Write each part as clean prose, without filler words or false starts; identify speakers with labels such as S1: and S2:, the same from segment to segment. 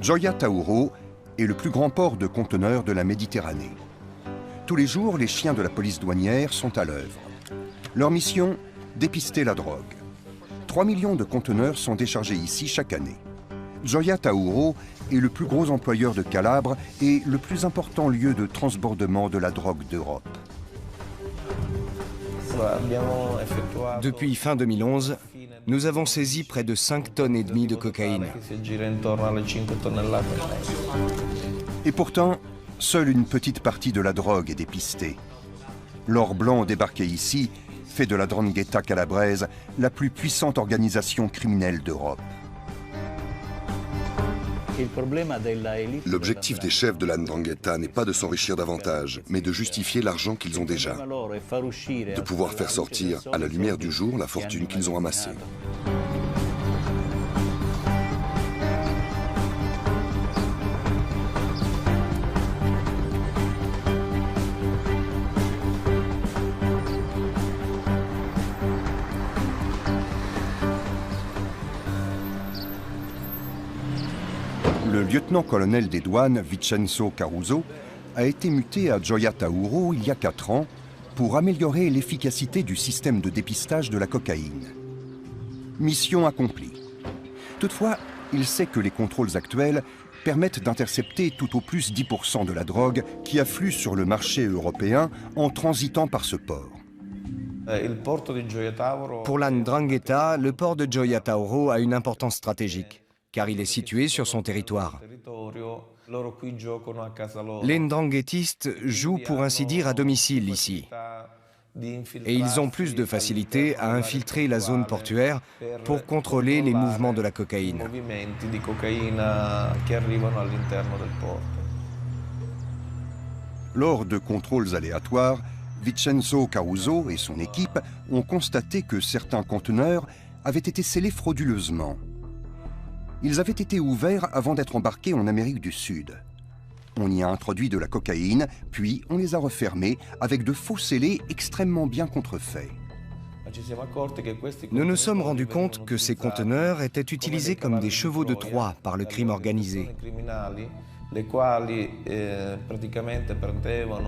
S1: Gioia Tauro est le plus grand port de conteneurs de la Méditerranée. Tous les jours, les chiens de la police douanière sont à l'œuvre. Leur mission, dépister la drogue. 3 millions de conteneurs sont déchargés ici chaque année. Gioia Tauro est le plus gros employeur de Calabre et le plus important lieu de transbordement de la drogue d'Europe.
S2: Depuis fin 2011, nous avons saisi près de 5,5 tonnes de cocaïne.
S1: Et pourtant, seule une petite partie de la drogue est dépistée. L'or blanc débarqué ici fait de la 'Ndrangheta calabraise la plus puissante organisation criminelle d'Europe.
S3: L'objectif des chefs de la 'Ndrangheta n'est pas de s'enrichir davantage, mais de justifier l'argent qu'ils ont déjà, de pouvoir faire sortir à la lumière du jour la fortune qu'ils ont amassée.
S1: Le lieutenant-colonel des douanes, Vincenzo Caruso, a été muté à Gioia Tauro il y a 4 ans pour améliorer l'efficacité du système de dépistage de la cocaïne. Mission accomplie. Toutefois, il sait que les contrôles actuels permettent d'intercepter tout au plus 10% de la drogue qui afflue sur le marché européen en transitant par ce port.
S2: Pour la 'Ndrangheta, le port de Gioia Tauro a une importance stratégique, car il est situé sur son territoire. Les Ndranghétistes jouent pour ainsi dire à domicile ici. Et ils ont plus de facilité à infiltrer la zone portuaire pour contrôler les mouvements de la cocaïne.
S1: Lors de contrôles aléatoires, Vincenzo Caruso et son équipe ont constaté que certains conteneurs avaient été scellés frauduleusement. Ils avaient été ouverts avant d'être embarqués en Amérique du Sud. On y a introduit de la cocaïne, puis on les a refermés avec de faux scellés extrêmement bien contrefaits.
S2: Nous nous sommes rendus compte que ces conteneurs étaient utilisés comme des chevaux de Troie par le crime organisé.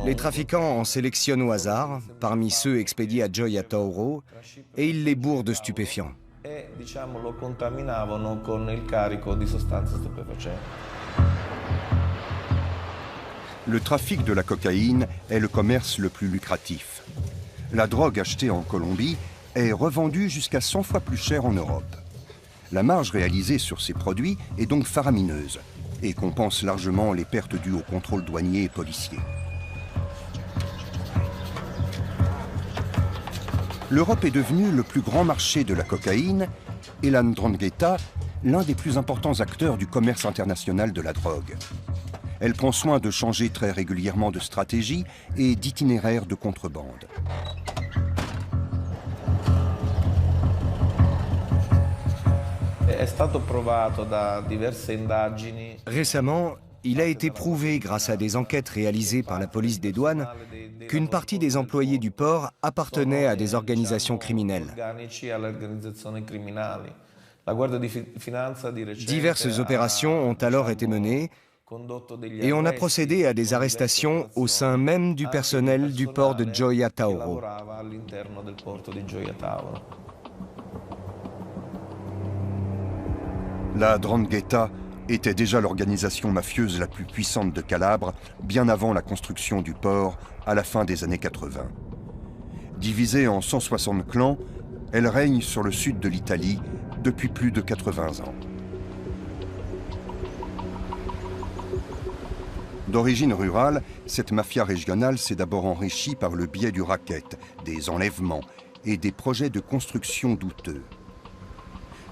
S2: Les trafiquants en sélectionnent au hasard, parmi ceux expédiés à Gioia Tauro, et ils les bourrent de stupéfiants.
S4: Lo contaminavano con il carico di sostanze stupefacenti.
S1: Le trafic de la cocaïne est le commerce le plus lucratif. La drogue achetée en Colombie est revendue jusqu'à 100 fois plus cher en Europe. La marge réalisée sur ces produits est donc faramineuse et compense largement les pertes dues au contrôle douanier et policier. L'Europe est devenue le plus grand marché de la cocaïne et la 'Ndrangheta l'un des plus importants acteurs du commerce international de la drogue. Elle prend soin de changer très régulièrement de stratégie et d'itinéraire de contrebande.
S2: Récemment, il a été prouvé grâce à des enquêtes réalisées par la police des douanes qu'une partie des employés du port appartenait à des organisations criminelles. Diverses opérations ont alors été menées et on a procédé à des arrestations au sein même du personnel du port de Gioia Tauro.
S1: La 'Ndrangheta était déjà l'organisation mafieuse la plus puissante de Calabre, bien avant la construction du port à la fin des années 80. Divisée en 160 clans, elle règne sur le sud de l'Italie depuis plus de 80 ans. D'origine rurale, cette mafia régionale s'est d'abord enrichie par le biais du racket, des enlèvements et des projets de construction douteux.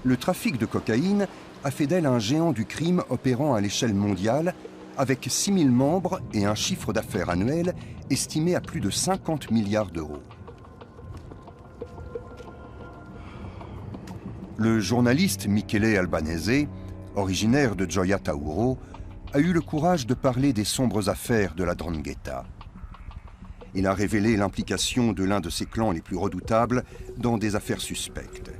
S1: Le trafic de cocaïne a fait d'elle un géant du crime opérant à l'échelle mondiale, avec 6000 membres et un chiffre d'affaires annuel estimé à plus de 50 milliards d'euros. Le journaliste Michele Albanese, originaire de Gioia Tauro, a eu le courage de parler des sombres affaires de la 'Ndrangheta. Il a révélé l'implication de l'un de ses clans les plus redoutables dans des affaires suspectes.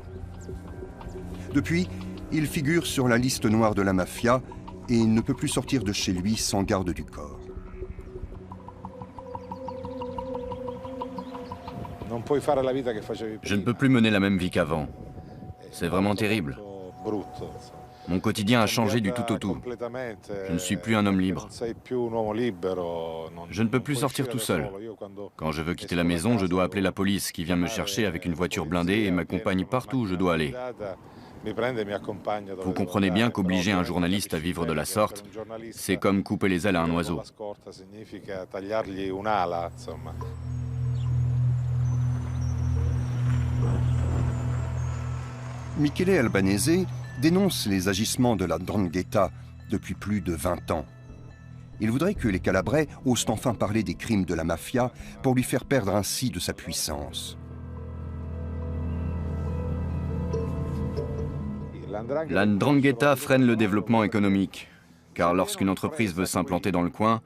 S1: Depuis, il figure sur la liste noire de la mafia et il ne peut plus sortir de chez lui sans garde du corps.
S5: Je ne peux plus mener la même vie qu'avant. C'est vraiment terrible. Mon quotidien a changé du tout au tout. Je ne suis plus un homme libre. Je ne peux plus sortir tout seul. Quand je veux quitter la maison, je dois appeler la police qui vient me chercher avec une voiture blindée et m'accompagne partout où je dois aller. Vous comprenez bien qu'obliger un journaliste à vivre de la sorte, c'est comme couper les ailes à un oiseau.
S1: Michele Albanese dénonce les agissements de la 'Ndrangheta depuis plus de 20 ans. Il voudrait que les Calabrais osent enfin parler des crimes de la mafia pour lui faire perdre ainsi de sa puissance.
S5: La 'Ndrangheta freine le développement économique, car lorsqu'une entreprise veut s'implanter dans le coin,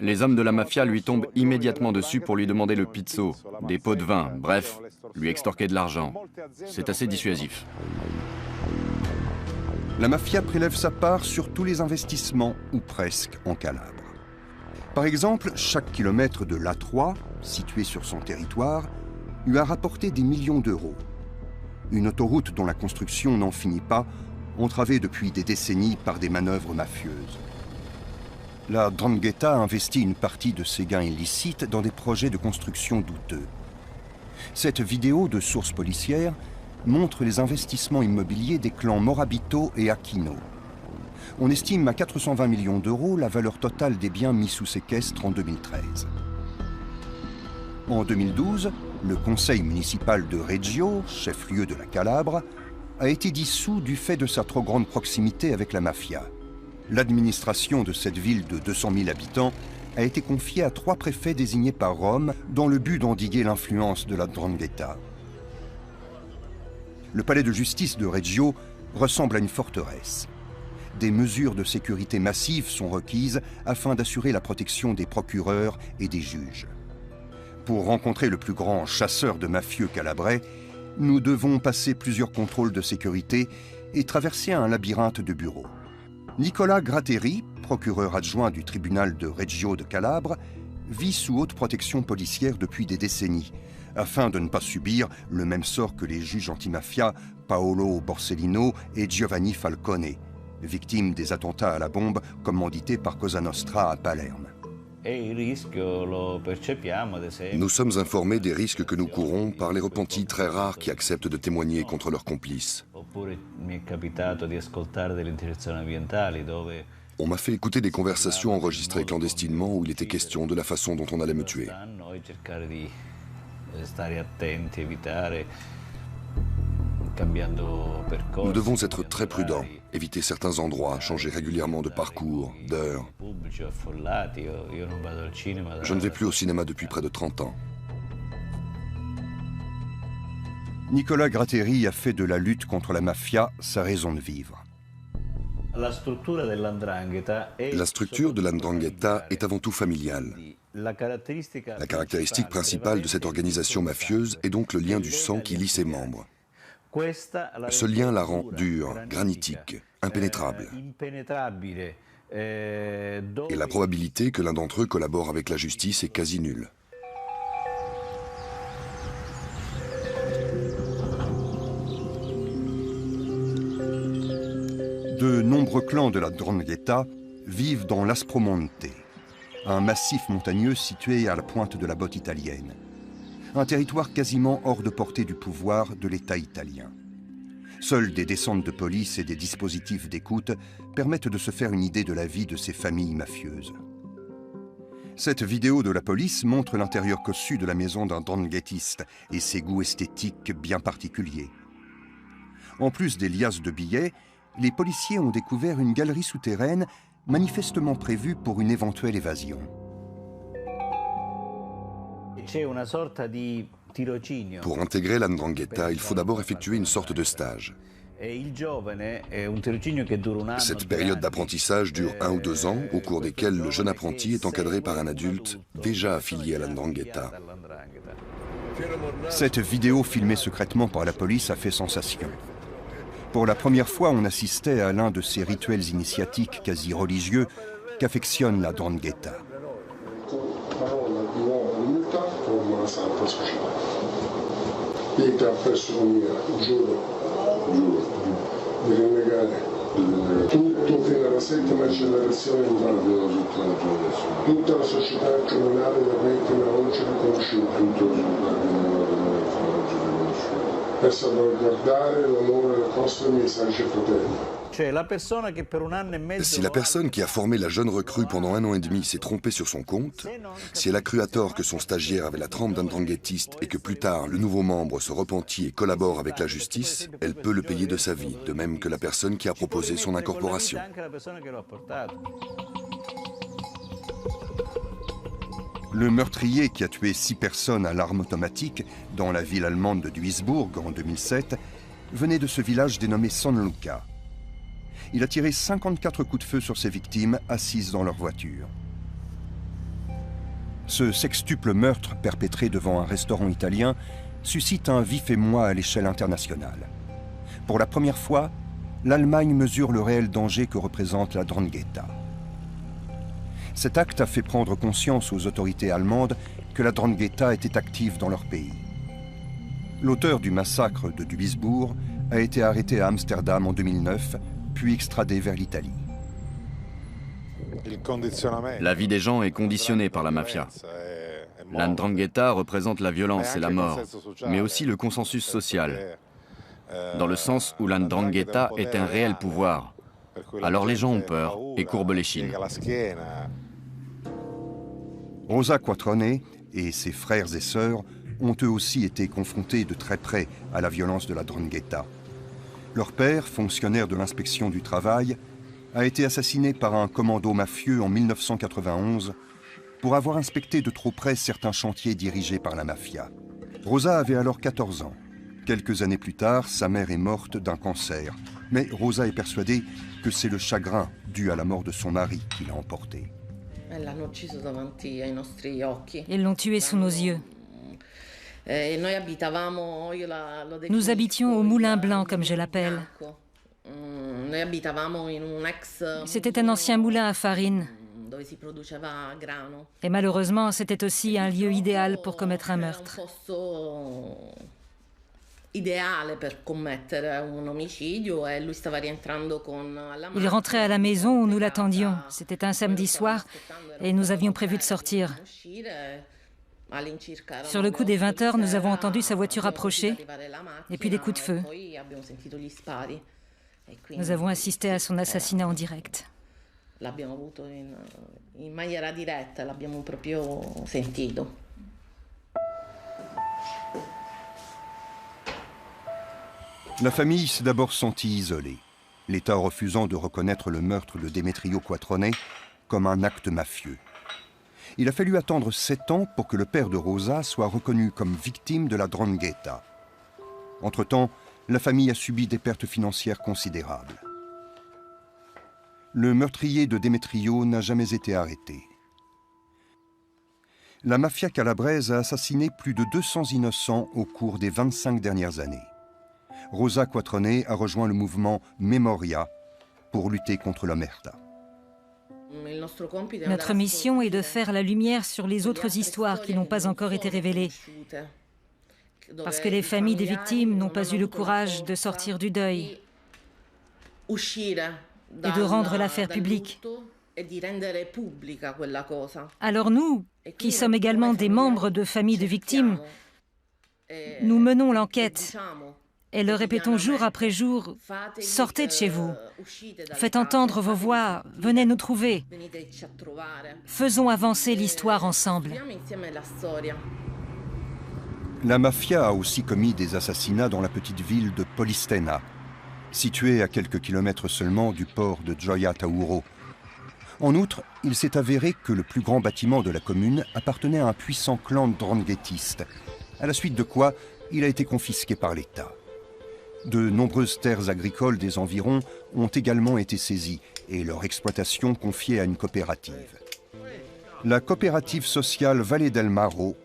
S5: les hommes de la mafia lui tombent immédiatement dessus pour lui demander le pizzo, des pots de vin, bref, lui extorquer de l'argent. C'est assez dissuasif.
S1: La mafia prélève sa part sur tous les investissements, ou presque, en Calabre. Par exemple, chaque kilomètre de l'A3, situé sur son territoire, lui a rapporté des millions d'euros. Une autoroute dont la construction n'en finit pas, entravée depuis des décennies par des manœuvres mafieuses. La 'Ndrangheta investit une partie de ses gains illicites dans des projets de construction douteux. Cette vidéo de sources policières montre les investissements immobiliers des clans Morabito et Aquino. On estime à 420 millions d'euros la valeur totale des biens mis sous séquestre en 2013. En 2012, le conseil municipal de Reggio, chef-lieu de la Calabre, a été dissous du fait de sa trop grande proximité avec la mafia. L'administration de cette ville de 200 000 habitants a été confiée à 3 préfets désignés par Rome dans le but d'endiguer l'influence de la 'Ndrangheta. Le palais de justice de Reggio ressemble à une forteresse. Des mesures de sécurité massives sont requises afin d'assurer la protection des procureurs et des juges. Pour rencontrer le plus grand chasseur de mafieux calabrais, nous devons passer plusieurs contrôles de sécurité et traverser un labyrinthe de bureaux. Nicola Gratteri, procureur adjoint du tribunal de Reggio de Calabre, vit sous haute protection policière depuis des décennies, afin de ne pas subir le même sort que les juges antimafia Paolo Borsellino et Giovanni Falcone, victimes des attentats à la bombe commandités par Cosa Nostra à Palerme.
S3: Nous sommes informés des risques que nous courons par les repentis très rares qui acceptent de témoigner contre leurs complices. On m'a fait écouter des conversations enregistrées clandestinement où il était question de la façon dont on allait me tuer. Nous devons être très prudents, éviter certains endroits, changer régulièrement de parcours, d'heure. Je ne vais plus au cinéma depuis près de 30 ans.
S1: Nicola Gratteri a fait de la lutte contre la mafia sa raison de vivre.
S3: La structure de la 'Ndrangheta est avant tout familiale. La caractéristique principale de cette organisation mafieuse est donc le lien du sang qui lie ses membres. Ce lien la rend dure, granitique, impénétrable. Et la probabilité que l'un d'entre eux collabore avec la justice est quasi nulle.
S1: De nombreux clans de la 'Ndrangheta vivent dans l'Aspromonte, un massif montagneux situé à la pointe de la botte italienne. Un territoire quasiment hors de portée du pouvoir de l'État italien. Seules des descentes de police et des dispositifs d'écoute permettent de se faire une idée de la vie de ces familles mafieuses. Cette vidéo de la police montre l'intérieur cossu de la maison d'un 'Ndranghetiste et ses goûts esthétiques bien particuliers. En plus des liasses de billets, les policiers ont découvert une galerie souterraine manifestement prévue pour une éventuelle évasion.
S3: Pour intégrer la 'Ndrangheta, il faut d'abord effectuer une sorte de stage. Cette période d'apprentissage dure 1 ou 2 ans, au cours desquels le jeune apprenti est encadré par un adulte déjà affilié à la 'Ndrangheta.
S1: Cette vidéo filmée secrètement par la police a fait sensation. Pour la première fois, on assistait à l'un de ces rituels initiatiques quasi religieux qu'affectionne la 'Ndrangheta.
S6: Tutto fino alla 7ª generazione tutta la società comunale permette oggi riconosciuta per salvaguardare l'onore del nostro messaggio fratelli.
S3: Si la personne qui a formé la jeune recrue pendant 1 an et demi s'est trompée sur son compte, si elle a cru à tort que son stagiaire avait la trempe d'un ndranghêtiste et que plus tard le nouveau membre se repentit et collabore avec la justice, elle peut le payer de sa vie, de même que la personne qui a proposé son incorporation.
S1: Le meurtrier qui a tué 6 personnes à l'arme automatique dans la ville allemande de Duisbourg en 2007 venait de ce village dénommé San Luca. Il a tiré 54 coups de feu sur ses victimes assises dans leur voiture. Ce sextuple meurtre perpétré devant un restaurant italien suscite un vif émoi à l'échelle internationale. Pour la première fois, l'Allemagne mesure le réel danger que représente la 'Ndrangheta. Cet acte a fait prendre conscience aux autorités allemandes que la 'Ndrangheta était active dans leur pays. L'auteur du massacre de Duisbourg a été arrêté à Amsterdam en 2009, puis extradé vers l'Italie.
S5: La vie des gens est conditionnée par la mafia. La 'Ndrangheta représente la violence et la mort, mais aussi le consensus social, dans le sens où la 'Ndrangheta est un réel pouvoir. Alors les gens ont peur et courbent l'échine.
S1: Rosa Quattrone et ses frères et sœurs ont eux aussi été confrontés de très près à la violence de la 'Ndrangheta. Leur père, fonctionnaire de l'inspection du travail, a été assassiné par un commando mafieux en 1991 pour avoir inspecté de trop près certains chantiers dirigés par la mafia. Rosa avait alors 14 ans. Quelques années plus tard, sa mère est morte d'un cancer. Mais Rosa est persuadée que c'est le chagrin dû à la mort de son mari qui l'a emportée.
S7: Ils l'ont tué sous nos yeux. Nous habitions au Moulin Blanc, comme je l'appelle. C'était un ancien moulin à farine. Et malheureusement, c'était aussi un lieu idéal pour commettre un meurtre. Il rentrait à la maison où nous l'attendions. C'était un samedi soir et nous avions prévu de sortir. Sur le coup des 20 heures, nous avons entendu sa voiture approcher et puis des coups de feu. Nous avons assisté à son assassinat en direct.
S1: La famille s'est d'abord sentie isolée, l'État refusant de reconnaître le meurtre de Demetrio Quattrone comme un acte mafieux. Il a fallu attendre 7 ans pour que le père de Rosa soit reconnu comme victime de la 'Ndrangheta. Entre-temps, la famille a subi des pertes financières considérables. Le meurtrier de Demetrio n'a jamais été arrêté. La mafia calabraise a assassiné plus de 200 innocents au cours des 25 dernières années. Rosa Quattrone a rejoint le mouvement Memoria pour lutter contre l'omerta.
S7: Notre mission est de faire la lumière sur les autres histoires qui n'ont pas encore été révélées. Parce que les familles des victimes n'ont pas eu le courage de sortir du deuil et de rendre l'affaire publique. Alors nous, qui sommes également des membres de familles de victimes, nous menons l'enquête et le répétons jour après jour, sortez de chez vous, faites entendre vos voix, venez nous trouver. Faisons avancer l'histoire ensemble.
S1: La mafia a aussi commis des assassinats dans la petite ville de Polistena, située à quelques kilomètres seulement du port de Gioia Tauro. En outre, il s'est avéré que le plus grand bâtiment de la commune appartenait à un puissant clan ndranghêtiste, à la suite de quoi il a été confisqué par l'État. De nombreuses terres agricoles des environs ont également été saisies et leur exploitation confiée à une coopérative. La coopérative sociale Valle del Maro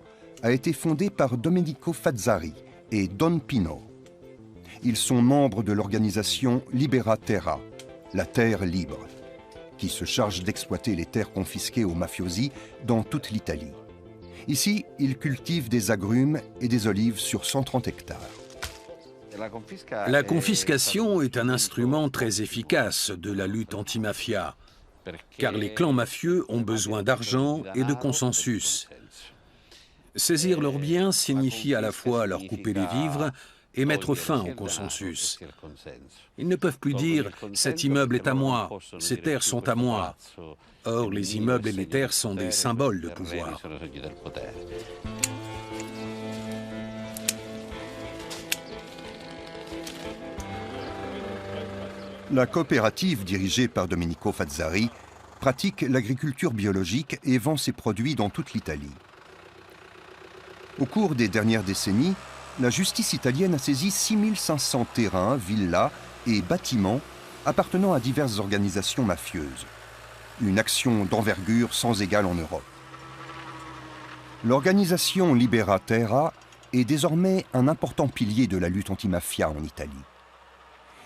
S1: a été fondée par Domenico Fazzari et Don Pino. Ils sont membres de l'organisation Libera Terra, la terre libre, qui se charge d'exploiter les terres confisquées aux mafiosi dans toute l'Italie. Ici, ils cultivent des agrumes et des olives sur 130 hectares.
S8: La confiscation est un instrument très efficace de la lutte anti-mafia, car les clans mafieux ont besoin d'argent et de consensus. Saisir leurs biens signifie à la fois leur couper les vivres et mettre fin au consensus. Ils ne peuvent plus dire « cet immeuble est à moi, ces terres sont à moi ». Or, les immeubles et les terres sont des symboles de pouvoir.
S1: La coopérative, dirigée par Domenico Fazzari, pratique l'agriculture biologique et vend ses produits dans toute l'Italie. Au cours des dernières décennies, la justice italienne a saisi 6500 terrains, villas et bâtiments appartenant à diverses organisations mafieuses. Une action d'envergure sans égale en Europe. L'organisation Libera Terra est désormais un important pilier de la lutte anti-mafia en Italie.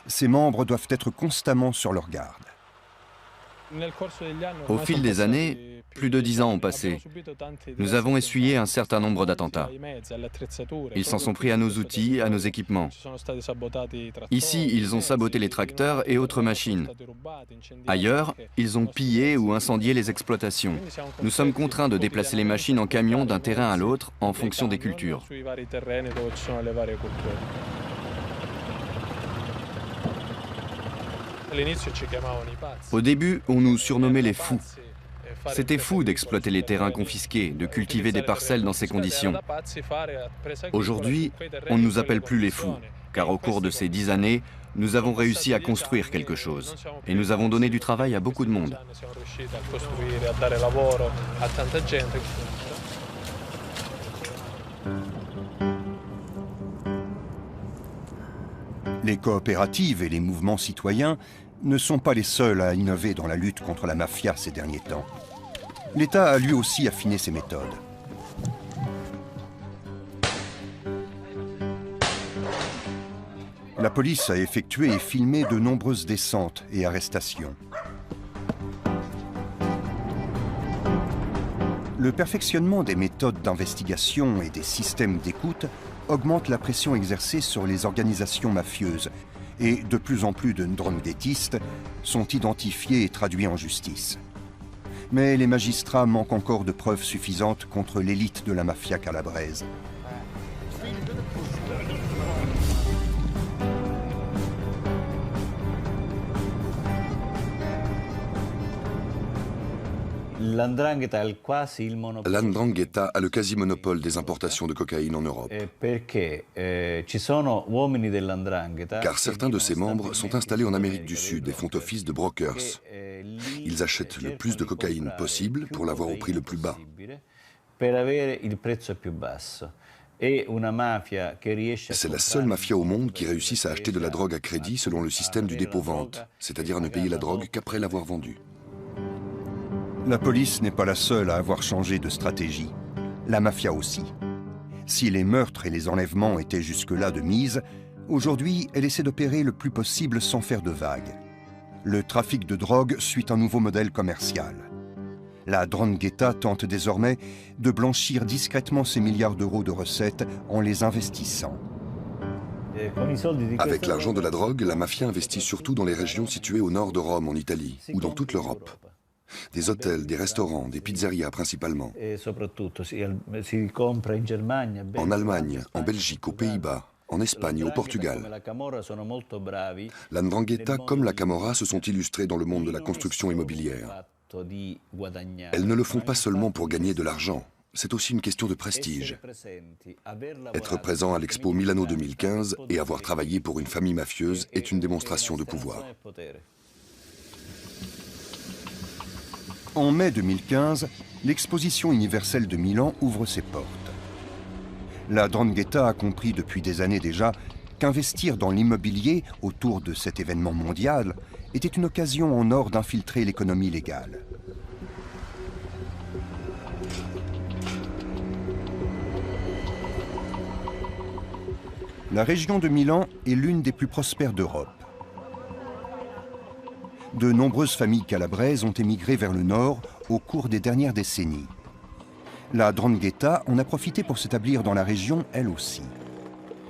S1: Ses membres doivent être constamment sur leur garde.
S5: Au fil des années, plus de 10 ans ont passé. Nous avons essuyé un certain nombre d'attentats. Ils s'en sont pris à nos outils, à nos équipements. Ici, ils ont saboté les tracteurs et autres machines. Ailleurs, ils ont pillé ou incendié les exploitations. Nous sommes contraints de déplacer les machines en camion d'un terrain à l'autre en fonction des cultures. Au début, on nous surnommait les fous. C'était fou d'exploiter les terrains confisqués, de cultiver des parcelles dans ces conditions. Aujourd'hui, on ne nous appelle plus les fous, car au cours de ces 10 années, nous avons réussi à construire quelque chose. Et nous avons donné du travail à beaucoup de monde.
S1: Les coopératives et les mouvements citoyens ne sont pas les seuls à innover dans la lutte contre la mafia ces derniers temps. L'État a lui aussi affiné ses méthodes. La police a effectué et filmé de nombreuses descentes et arrestations. Le perfectionnement des méthodes d'investigation et des systèmes d'écoute augmente la pression exercée sur les organisations mafieuses et de plus en plus de ndranghétistes sont identifiés et traduits en justice. Mais les magistrats manquent encore de preuves suffisantes contre l'élite de la mafia calabraise.
S3: L'Ndrangheta a le quasi-monopole des importations de cocaïne en Europe. Car certains de ses membres sont installés en Amérique du Sud et font office de brokers. Ils achètent le plus de cocaïne possible pour l'avoir au prix le plus bas. C'est la seule mafia au monde qui réussisse à acheter de la drogue à crédit selon le système du dépôt-vente, c'est-à-dire à ne payer la drogue qu'après l'avoir vendue.
S1: La police n'est pas la seule à avoir changé de stratégie. La mafia aussi. Si les meurtres et les enlèvements étaient jusque-là de mise, aujourd'hui, elle essaie d'opérer le plus possible sans faire de vagues. Le trafic de drogue suit un nouveau modèle commercial. La 'Ndrangheta tente désormais de blanchir discrètement ses milliards d'euros de recettes en les investissant.
S3: Avec l'argent de la drogue, la mafia investit surtout dans les régions situées au nord de Rome, en Italie, ou dans toute l'Europe. Des hôtels, des restaurants, des pizzerias principalement. En Allemagne, en Belgique, aux Pays-Bas, en Espagne et au Portugal. La 'Ndrangheta comme la Camorra se sont illustrés dans le monde de la construction immobilière. Elles ne le font pas seulement pour gagner de l'argent, c'est aussi une question de prestige. Être présent à l'Expo Milano 2015 et avoir travaillé pour une famille mafieuse est une démonstration de pouvoir.
S1: En mai 2015, l'exposition universelle de Milan ouvre ses portes. La 'Ndrangheta a compris depuis des années déjà qu'investir dans l'immobilier autour de cet événement mondial était une occasion en or d'infiltrer l'économie légale. La région de Milan est l'une des plus prospères d'Europe. De nombreuses familles calabraises ont émigré vers le nord au cours des dernières décennies. La 'Ndrangheta en a profité pour s'établir dans la région, elle aussi.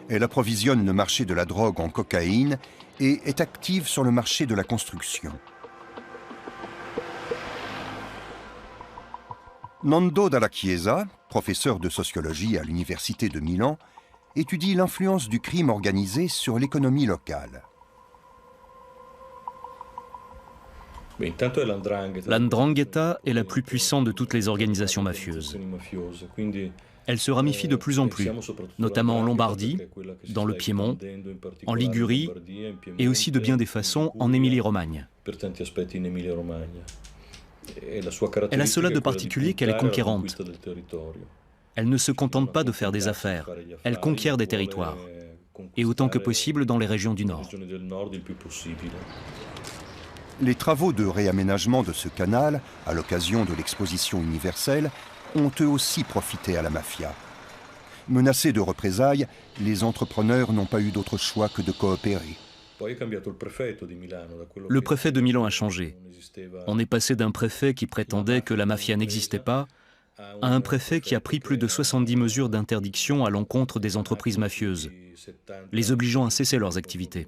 S1: Elle approvisionne le marché de la drogue en cocaïne et est active sur le marché de la construction. Nando Dalla Chiesa, professeur de sociologie à l'université de Milan, étudie l'influence du crime organisé sur l'économie locale.
S9: La 'Ndrangheta est la plus puissante de toutes les organisations mafieuses. Elle se ramifie de plus en plus, notamment en Lombardie, dans le Piémont, en Ligurie et aussi de bien des façons en Émilie-Romagne. Elle a cela de particulier qu'elle est conquérante. Elle ne se contente pas de faire des affaires, elle conquiert des territoires, et autant que possible dans les régions du Nord.
S1: Les travaux de réaménagement de ce canal, à l'occasion de l'exposition universelle, ont eux aussi profité à la mafia. Menacés de représailles, les entrepreneurs n'ont pas eu d'autre choix que de coopérer.
S9: Le préfet de Milan a changé. On est passé d'un préfet qui prétendait que la mafia n'existait pas à un préfet qui a pris plus de 70 mesures d'interdiction à l'encontre des entreprises mafieuses, les obligeant à cesser leurs activités.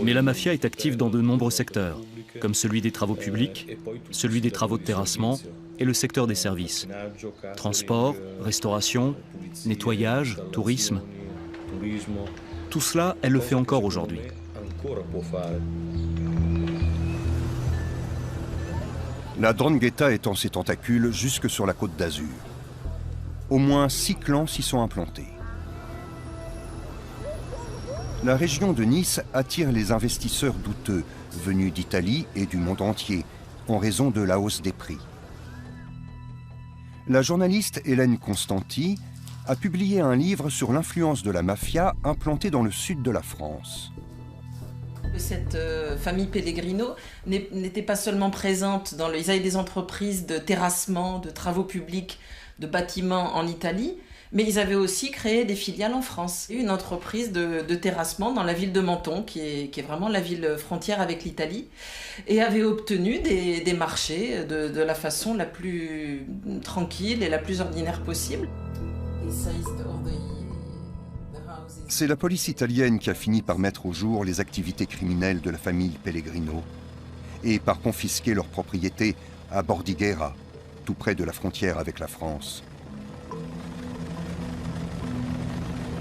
S9: Mais la mafia est active dans de nombreux secteurs, comme celui des travaux publics, celui des travaux de terrassement et le secteur des services. Transport, restauration, nettoyage, tourisme. Tout cela, elle le fait encore aujourd'hui.
S1: La 'Ndrangheta étend ses tentacules jusque sur la côte d'Azur. Au moins 6 clans s'y sont implantés. La région de Nice attire les investisseurs douteux venus d'Italie et du monde entier en raison de la hausse des prix. La journaliste Hélène Constanti a publié un livre sur l'influence de la mafia implantée dans le sud de la France.
S10: Cette famille Pellegrino n'était pas seulement présente dans ils avaient des entreprises de terrassement, de travaux publics, de bâtiments en Italie, mais ils avaient aussi créé des filiales en France. Une entreprise de terrassement dans la ville de Menton, qui est vraiment la ville frontière avec l'Italie, et avait obtenu des marchés de la façon la plus tranquille et la plus ordinaire possible.
S1: C'est la police italienne qui a fini par mettre au jour les activités criminelles de la famille Pellegrino et par confisquer leurs propriétés à Bordighera, tout près de la frontière avec la France.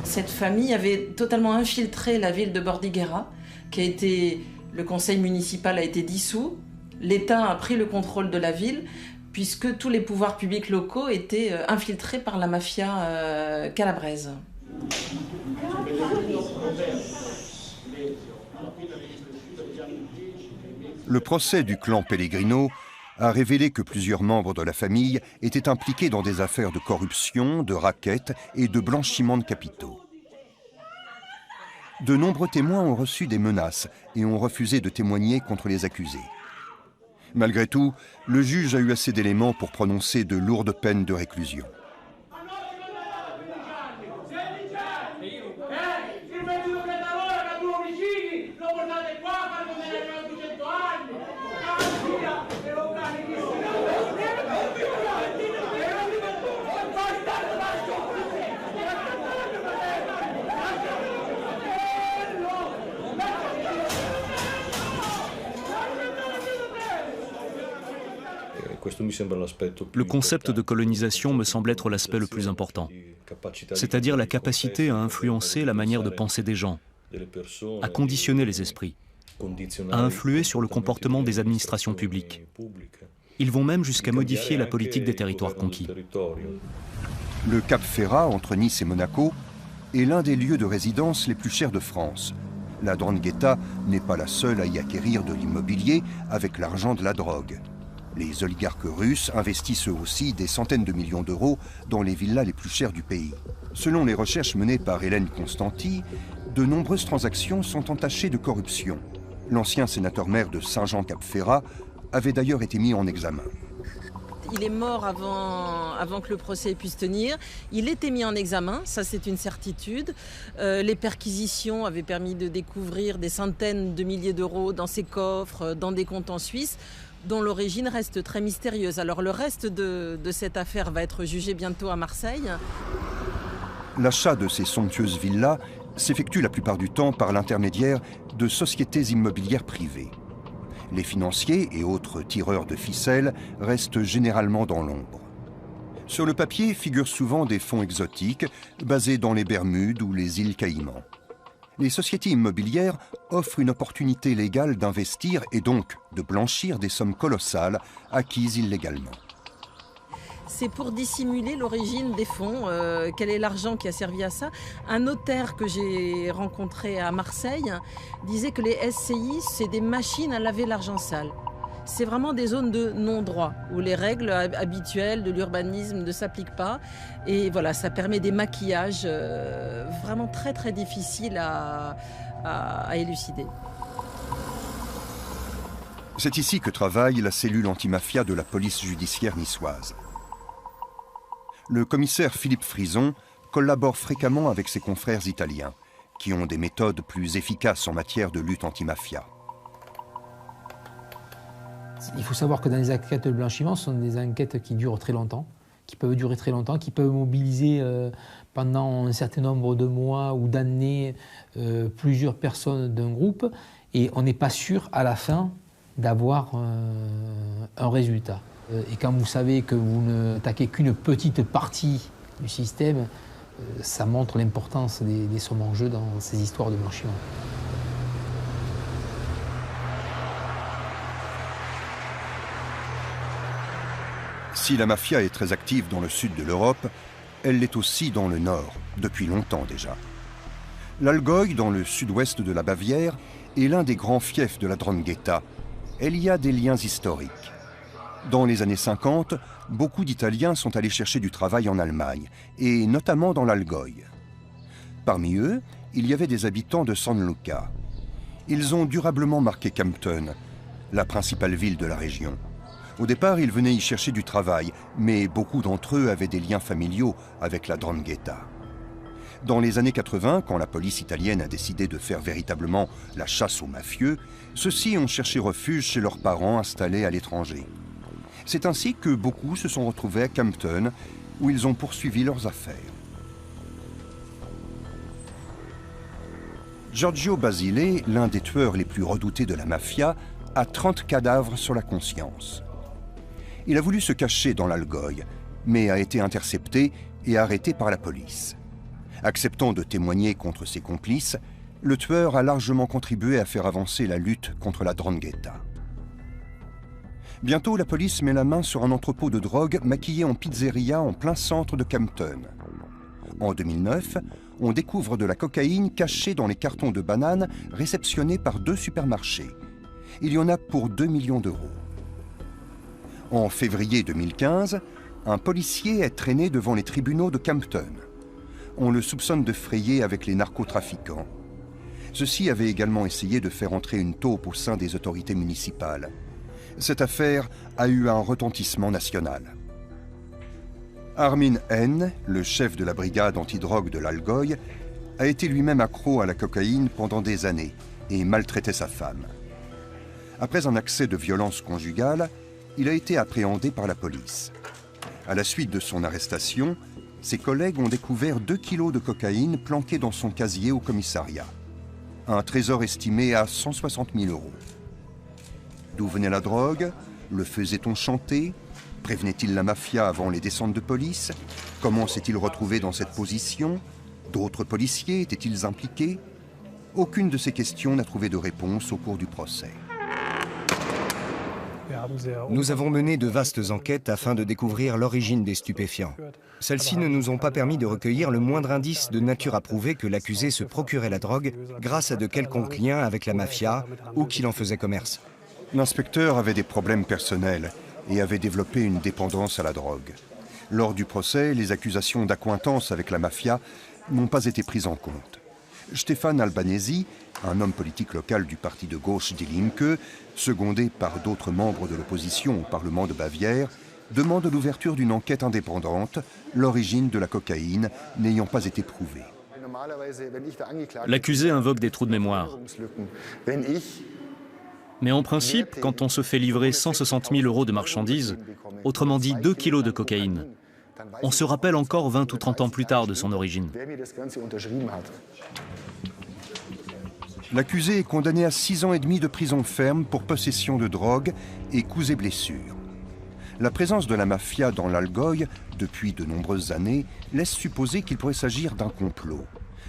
S10: Cette famille avait totalement infiltré la ville de Bordighera, le conseil municipal a été dissous, l'État a pris le contrôle de la ville, puisque tous les pouvoirs publics locaux étaient infiltrés par la mafia calabraise.
S1: Le procès du clan Pellegrino a révélé que plusieurs membres de la famille étaient impliqués dans des affaires de corruption, de racket et de blanchiment de capitaux. De nombreux témoins ont reçu des menaces et ont refusé de témoigner contre les accusés. Malgré tout, le juge a eu assez d'éléments pour prononcer de lourdes peines de réclusion.
S9: Le concept de colonisation me semble être l'aspect le plus important, c'est-à-dire la capacité à influencer la manière de penser des gens, à conditionner les esprits, à influer sur le comportement des administrations publiques. Ils vont même jusqu'à modifier la politique des territoires conquis.
S1: Le Cap Ferrat, entre Nice et Monaco, est l'un des lieux de résidence les plus chers de France. La 'Ndrangheta n'est pas la seule à y acquérir de l'immobilier avec l'argent de la drogue. Les oligarques russes investissent eux aussi des centaines de millions d'euros dans les villas les plus chères du pays. Selon les recherches menées par Hélène Constanti, de nombreuses transactions sont entachées de corruption. L'ancien sénateur-maire de Saint-Jean-Cap-Ferrat avait d'ailleurs été mis en examen.
S10: Il est mort avant que le procès puisse tenir. Il était mis en examen, ça c'est une certitude. Les perquisitions avaient permis de découvrir des centaines de milliers d'euros dans ses coffres, dans des comptes en Suisse, dont l'origine reste très mystérieuse. Alors le reste de cette affaire va être jugé bientôt à Marseille.
S1: L'achat de ces somptueuses villas s'effectue la plupart du temps par l'intermédiaire de sociétés immobilières privées. Les financiers et autres tireurs de ficelles restent généralement dans l'ombre. Sur le papier figurent souvent des fonds exotiques basés dans les Bermudes ou les îles Caïmans. Les sociétés immobilières offrent une opportunité légale d'investir et donc de blanchir des sommes colossales acquises illégalement.
S10: C'est pour dissimuler l'origine des fonds, quel est l'argent qui a servi à ça. Un notaire que j'ai rencontré à Marseille disait que les SCI, c'est des machines à laver l'argent sale. C'est vraiment des zones de non-droit, où les règles habituelles de l'urbanisme ne s'appliquent pas. Et voilà, ça permet des maquillages vraiment très très difficiles à élucider.
S1: C'est ici que travaille la cellule antimafia de la police judiciaire niçoise. Le commissaire Philippe Frison collabore fréquemment avec ses confrères italiens, qui ont des méthodes plus efficaces en matière de lutte antimafia.
S11: Il faut savoir que dans les enquêtes de blanchiment, ce sont des enquêtes qui durent très longtemps, qui peuvent durer très longtemps, qui peuvent mobiliser pendant un certain nombre de mois ou d'années plusieurs personnes d'un groupe, et on n'est pas sûr à la fin d'avoir un résultat. Et quand vous savez que vous ne taquez qu'une petite partie du système, ça montre l'importance des sommes en jeu dans ces histoires de blanchiment.
S1: Si la mafia est très active dans le sud de l'Europe, elle l'est aussi dans le nord, depuis longtemps déjà. L'Allgäu, dans le sud-ouest de la Bavière, est l'un des grands fiefs de la 'Ndrangheta. Elle y a des liens historiques. Dans les années 50, beaucoup d'Italiens sont allés chercher du travail en Allemagne, et notamment dans l'Allgäu. Parmi eux, il y avait des habitants de San Luca. Ils ont durablement marqué Kempten, la principale ville de la région. Au départ, ils venaient y chercher du travail, mais beaucoup d'entre eux avaient des liens familiaux avec la 'Ndrangheta. Dans les années 80, quand la police italienne a décidé de faire véritablement la chasse aux mafieux, ceux-ci ont cherché refuge chez leurs parents installés à l'étranger. C'est ainsi que beaucoup se sont retrouvés à Kempten, où ils ont poursuivi leurs affaires. Giorgio Basile, l'un des tueurs les plus redoutés de la mafia, a 30 cadavres sur la conscience. Il a voulu se cacher dans l'Allgäu, mais a été intercepté et arrêté par la police. Acceptant de témoigner contre ses complices, le tueur a largement contribué à faire avancer la lutte contre la 'Ndrangheta. Bientôt, la police met la main sur un entrepôt de drogue maquillé en pizzeria en plein centre de Kempten. En 2009, on découvre de la cocaïne cachée dans les cartons de bananes réceptionnés par 2 supermarchés. Il y en a pour 2 millions d'euros. En février 2015, un policier est traîné devant les tribunaux de Kempten. On le soupçonne de frayer avec les narcotrafiquants. Ceux-ci avaient également essayé de faire entrer une taupe au sein des autorités municipales. Cette affaire a eu un retentissement national. Armin N., le chef de la brigade antidrogue de l'Allgäu, a été lui-même accro à la cocaïne pendant des années et maltraitait sa femme. Après un accès de violence conjugale, il a été appréhendé par la police. À la suite de son arrestation, ses collègues ont découvert 2 kilos de cocaïne planqués dans son casier au commissariat. Un trésor estimé à 160 000 euros. D'où venait la drogue? Le faisait-on chanter? Prévenait-il la mafia avant les descentes de police? Comment s'est-il retrouvé dans cette position? D'autres policiers étaient-ils impliqués? Aucune de ces questions n'a trouvé de réponse au cours du procès.
S2: Nous avons mené de vastes enquêtes afin de découvrir l'origine des stupéfiants. Celles-ci ne nous ont pas permis de recueillir le moindre indice de nature à prouver que l'accusé se procurait la drogue grâce à de quelconques liens avec la mafia ou qu'il en faisait commerce.
S1: L'inspecteur avait des problèmes personnels et avait développé une dépendance à la drogue. Lors du procès, les accusations d'accointance avec la mafia n'ont pas été prises en compte. Stefan Albanesi, un homme politique local du parti de gauche Die Linke, secondé par d'autres membres de l'opposition au Parlement de Bavière, demande l'ouverture d'une enquête indépendante, l'origine de la cocaïne n'ayant pas été prouvée.
S9: L'accusé invoque des trous de mémoire. Mais en principe, quand on se fait livrer 160 000 € de marchandises, autrement dit 2 kilos de cocaïne, on se rappelle encore 20 ou 30 ans plus tard de son origine.
S1: L'accusé est condamné à 6 ans et demi de prison ferme pour possession de drogue et coups et blessures. La présence de la mafia dans l'Allgäu depuis de nombreuses années laisse supposer qu'il pourrait s'agir d'un complot.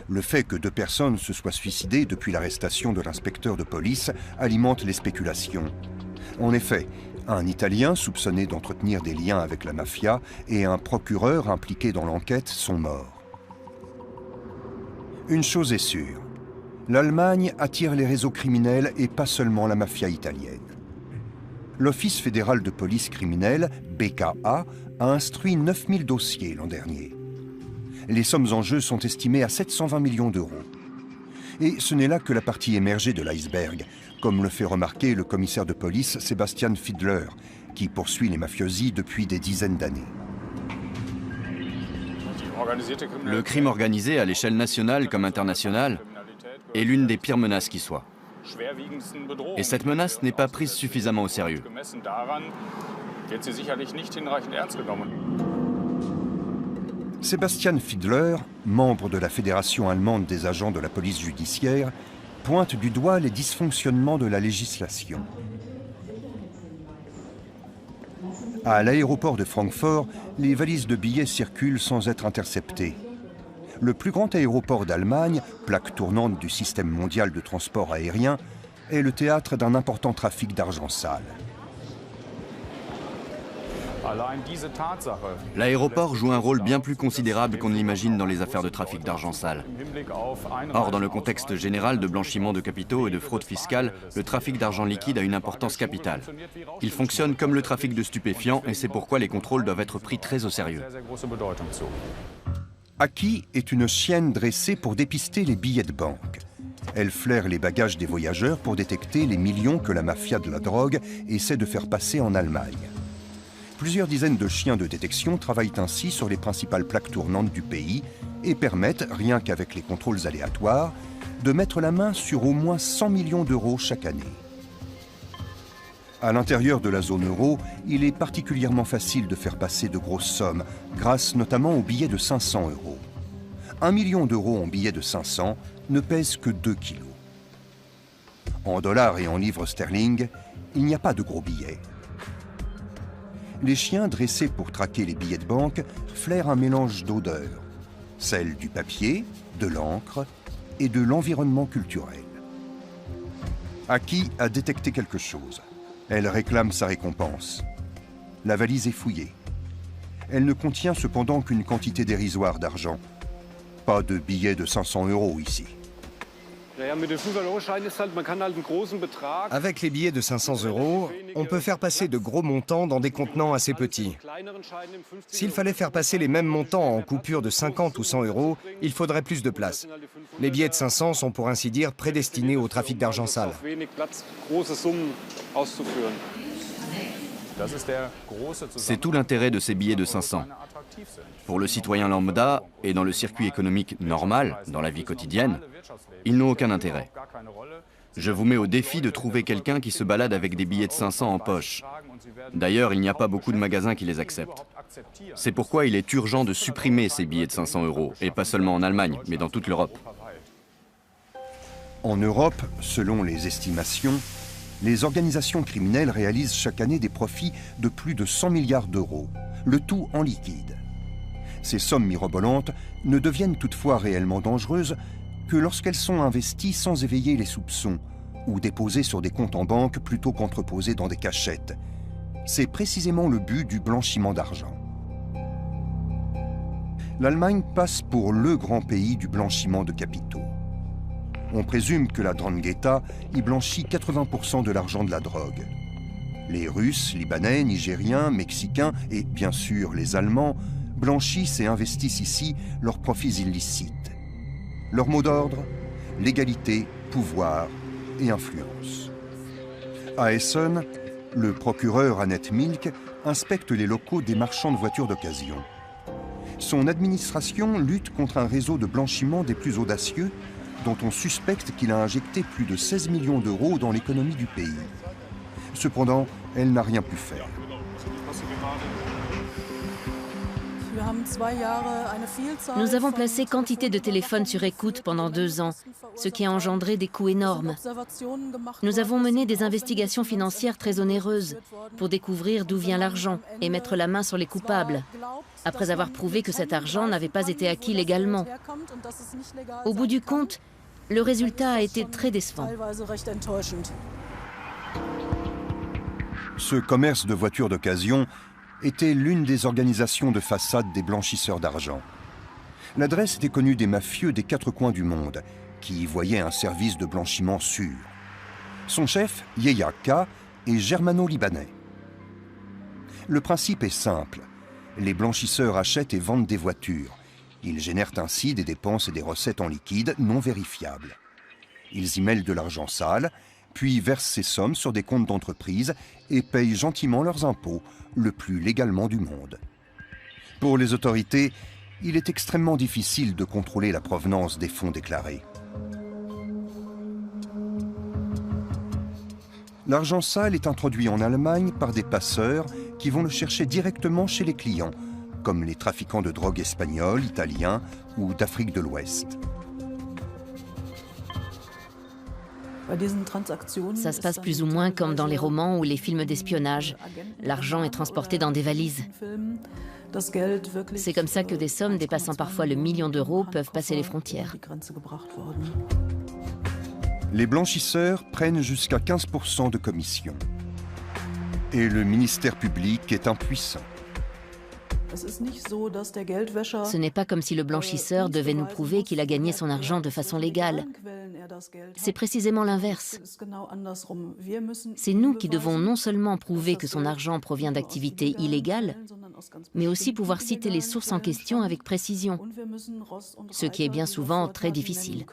S1: Le fait que 2 personnes se soient suicidées depuis l'arrestation de l'inspecteur de police alimente les spéculations. En effet, un Italien soupçonné d'entretenir des liens avec la mafia et un procureur impliqué dans l'enquête sont morts. Une chose est sûre, l'Allemagne attire les réseaux criminels et pas seulement la mafia italienne. L'Office fédéral de police criminelle, BKA, a instruit 9000 dossiers l'an dernier. Les sommes en jeu sont estimées à 720 millions d'euros. Et ce n'est là que la partie émergée de l'iceberg, comme le fait remarquer le commissaire de police Sebastian Fiedler, qui poursuit les mafiosi depuis des dizaines d'années.
S5: Le crime organisé à l'échelle nationale comme internationale est l'une des pires menaces qui soit. Et cette menace n'est pas prise suffisamment au sérieux.
S1: Sebastian Fiedler, membre de la Fédération allemande des agents de la police judiciaire, pointe du doigt les dysfonctionnements de la législation. À l'aéroport de Francfort, les valises de billets circulent sans être interceptées. Le plus grand aéroport d'Allemagne, plaque tournante du système mondial de transport aérien, est le théâtre d'un important trafic d'argent sale.
S5: L'aéroport joue un rôle bien plus considérable qu'on ne l'imagine dans les affaires de trafic d'argent sale. Or, dans le contexte général de blanchiment de capitaux et de fraude fiscale, le trafic d'argent liquide a une importance capitale. Il fonctionne comme le trafic de stupéfiants et c'est pourquoi les contrôles doivent être pris très au sérieux.
S1: Aki est une chienne dressée pour dépister les billets de banque. Elle flaire les bagages des voyageurs pour détecter les millions que la mafia de la drogue essaie de faire passer en Allemagne. Plusieurs dizaines de chiens de détection travaillent ainsi sur les principales plaques tournantes du pays et permettent, rien qu'avec les contrôles aléatoires, de mettre la main sur au moins 100 millions d'euros chaque année. À l'intérieur de la zone euro, il est particulièrement facile de faire passer de grosses sommes, grâce notamment aux billets de 500 €. 1 million d'euros en billets de 500 ne pèse que 2 kilos. En dollars et en livres sterling, il n'y a pas de gros billets. Les chiens dressés pour traquer les billets de banque flairent un mélange d'odeurs, celle du papier, de l'encre et de l'environnement culturel. Aki a détecté quelque chose. Elle réclame sa récompense. La valise est fouillée. Elle ne contient cependant qu'une quantité dérisoire d'argent. Pas de billets de 500 € ici.
S2: Avec les billets de 500 €, on peut faire passer de gros montants dans des contenants assez petits. S'il fallait faire passer les mêmes montants en coupures de 50 ou 100 €, il faudrait plus de place. Les billets de 500 sont pour ainsi dire prédestinés au trafic d'argent sale.
S5: C'est tout l'intérêt de ces billets de 500. Pour le citoyen lambda et dans le circuit économique normal, dans la vie quotidienne, ils n'ont aucun intérêt. Je vous mets au défi de trouver quelqu'un qui se balade avec des billets de 500 en poche. D'ailleurs, il n'y a pas beaucoup de magasins qui les acceptent. C'est pourquoi il est urgent de supprimer ces billets de 500 €, et pas seulement en Allemagne, mais dans toute l'Europe.
S1: En Europe, selon les estimations, les organisations criminelles réalisent chaque année des profits de plus de 100 milliards d'euros, le tout en liquide. Ces sommes mirobolantes ne deviennent toutefois réellement dangereuses que lorsqu'elles sont investies sans éveiller les soupçons ou déposées sur des comptes en banque plutôt qu'entreposées dans des cachettes. C'est précisément le but du blanchiment d'argent. L'Allemagne passe pour le grand pays du blanchiment de capitaux. On présume que la 'Ndrangheta y blanchit 80% de l'argent de la drogue. Les Russes, Libanais, Nigériens, Mexicains et bien sûr les Allemands blanchissent et investissent ici leurs profits illicites. Leur mot d'ordre, légalité, pouvoir et influence. À Essen, le procureur Annette Milk inspecte les locaux des marchands de voitures d'occasion. Son administration lutte contre un réseau de blanchiment des plus audacieux dont on suspecte qu'il a injecté plus de 16 millions d'euros dans l'économie du pays. Cependant, elle n'a rien pu faire.
S12: Nous avons placé quantité de téléphones sur écoute pendant 2 ans, ce qui a engendré des coûts énormes. Nous avons mené des investigations financières très onéreuses pour découvrir d'où vient l'argent et mettre la main sur les coupables, après avoir prouvé que cet argent n'avait pas été acquis légalement. Au bout du compte, le résultat a été très décevant.
S1: Ce commerce de voitures d'occasion était l'une des organisations de façade des blanchisseurs d'argent. L'adresse était connue des mafieux des 4 coins du monde, qui y voyaient un service de blanchiment sûr. Son chef, Yehia K, est germano-libanais. Le principe est simple. Les blanchisseurs achètent et vendent des voitures. Ils génèrent ainsi des dépenses et des recettes en liquide non vérifiables. Ils y mêlent de l'argent sale, puis versent ces sommes sur des comptes d'entreprise et payent gentiment leurs impôts, le plus légalement du monde. Pour les autorités, il est extrêmement difficile de contrôler la provenance des fonds déclarés. L'argent sale est introduit en Allemagne par des passeurs qui vont le chercher directement chez les clients, comme les trafiquants de drogue espagnols, italiens ou d'Afrique de l'Ouest.
S12: Ça se passe plus ou moins comme dans les romans ou les films d'espionnage. L'argent est transporté dans des valises. C'est comme ça que des sommes dépassant parfois le million d'euros peuvent passer les frontières.
S1: Les blanchisseurs prennent jusqu'à 15% de commission. Et le ministère public est impuissant.
S12: Ce n'est pas comme si le blanchisseur devait nous prouver qu'il a gagné son argent de façon légale. C'est précisément l'inverse. C'est nous qui devons non seulement prouver que son argent provient d'activités illégales, mais aussi pouvoir citer les sources en question avec précision, ce qui est bien souvent très difficile.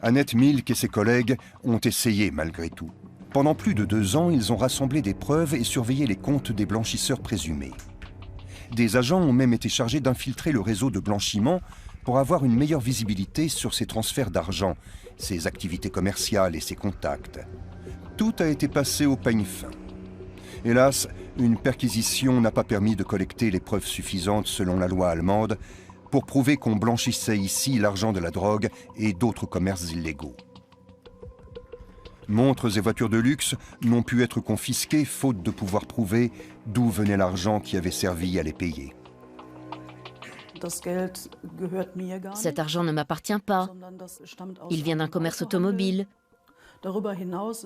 S1: Annette Milk et ses collègues ont essayé malgré tout. Pendant plus de 2 ans, ils ont rassemblé des preuves et surveillé les comptes des blanchisseurs présumés. Des agents ont même été chargés d'infiltrer le réseau de blanchiment pour avoir une meilleure visibilité sur ses transferts d'argent, ses activités commerciales et ses contacts. Tout a été passé au peigne fin. Hélas, une perquisition n'a pas permis de collecter les preuves suffisantes selon la loi allemande pour prouver qu'on blanchissait ici l'argent de la drogue et d'autres commerces illégaux. Montres et voitures de luxe n'ont pu être confisquées faute de pouvoir prouver d'où venait l'argent qui avait servi à les payer.
S12: Cet argent ne m'appartient pas. Il vient d'un commerce automobile.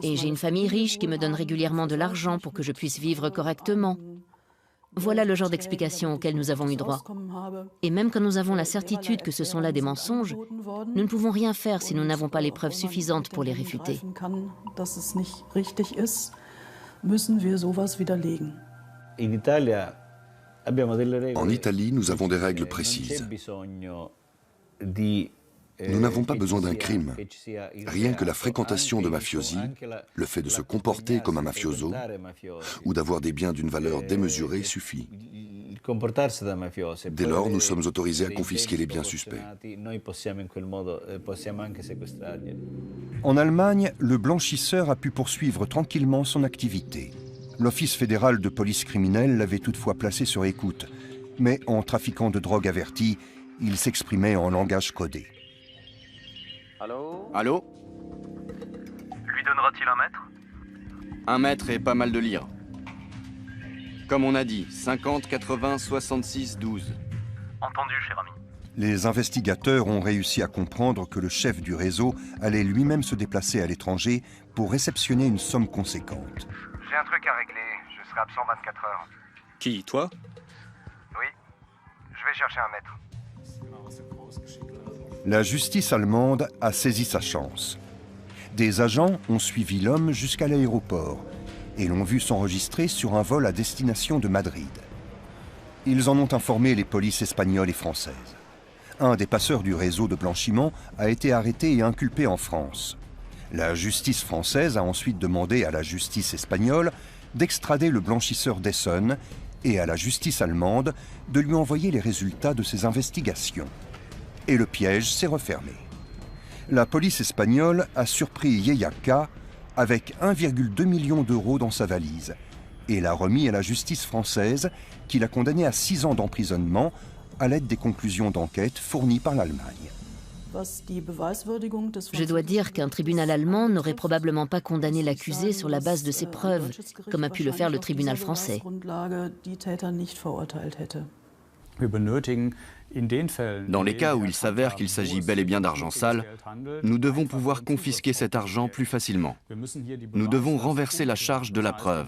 S12: Et j'ai une famille riche qui me donne régulièrement de l'argent pour que je puisse vivre correctement. Voilà le genre d'explications auxquelles nous avons eu droit. Et même quand nous avons la certitude que ce sont là des mensonges, nous ne pouvons rien faire si nous n'avons pas les preuves suffisantes pour les réfuter.
S3: En Italie, nous avons des règles précises. Nous n'avons pas besoin d'un crime. Rien que la fréquentation de mafiosi, le fait de se comporter comme un mafioso ou d'avoir des biens d'une valeur démesurée suffit. Dès lors, nous sommes autorisés à confisquer les biens suspects.
S1: En Allemagne, le blanchisseur a pu poursuivre tranquillement son activité. L'Office fédéral de police criminelle l'avait toutefois placé sur écoute, mais en trafiquant de drogue averti, il s'exprimait en langage codé.
S5: Allô?
S13: Lui donnera-t-il 1 mètre?
S5: 1 mètre et pas mal de lire. Comme on a dit, 50, 80, 66, 12.
S13: Entendu, cher ami.
S1: Les investigateurs ont réussi à comprendre que le chef du réseau allait lui-même se déplacer à l'étranger pour réceptionner une somme conséquente.
S13: J'ai un truc à régler, je serai absent 24 heures.
S9: Qui, toi?
S13: Oui, je vais chercher 1 mètre.
S1: La justice allemande a saisi sa chance. Des agents ont suivi l'homme jusqu'à l'aéroport et l'ont vu s'enregistrer sur un vol à destination de Madrid. Ils en ont informé les polices espagnoles et françaises. Un des passeurs du réseau de blanchiment a été arrêté et inculpé en France. La justice française a ensuite demandé à la justice espagnole d'extrader le blanchisseur d'Essonne et à la justice allemande de lui envoyer les résultats de ses investigations. Et le piège s'est refermé. La police espagnole a surpris Yehia K. avec 1,2 million d'euros dans sa valise et l'a remis à la justice française qui l'a condamné à 6 ans d'emprisonnement à l'aide des conclusions d'enquête fournies par l'Allemagne.
S12: Je dois dire qu'un tribunal allemand n'aurait probablement pas condamné l'accusé sur la base de ses preuves, comme a pu le faire le tribunal français.
S5: Dans les cas où il s'avère qu'il s'agit bel et bien d'argent sale, nous devons pouvoir confisquer cet argent plus facilement. Nous devons renverser la charge de la preuve.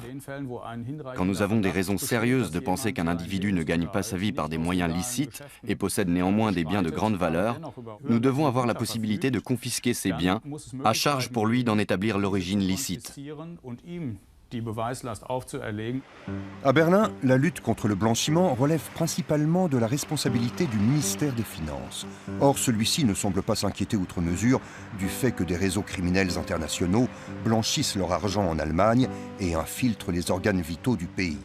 S5: Quand nous avons des raisons sérieuses de penser qu'un individu ne gagne pas sa vie par des moyens licites et possède néanmoins des biens de grande valeur, nous devons avoir la possibilité de confisquer ces biens, à charge pour lui d'en établir l'origine licite.
S1: À Berlin, la lutte contre le blanchiment relève principalement de la responsabilité du ministère des Finances. Or, celui-ci ne semble pas s'inquiéter outre mesure du fait que des réseaux criminels internationaux blanchissent leur argent en Allemagne et infiltrent les organes vitaux du pays.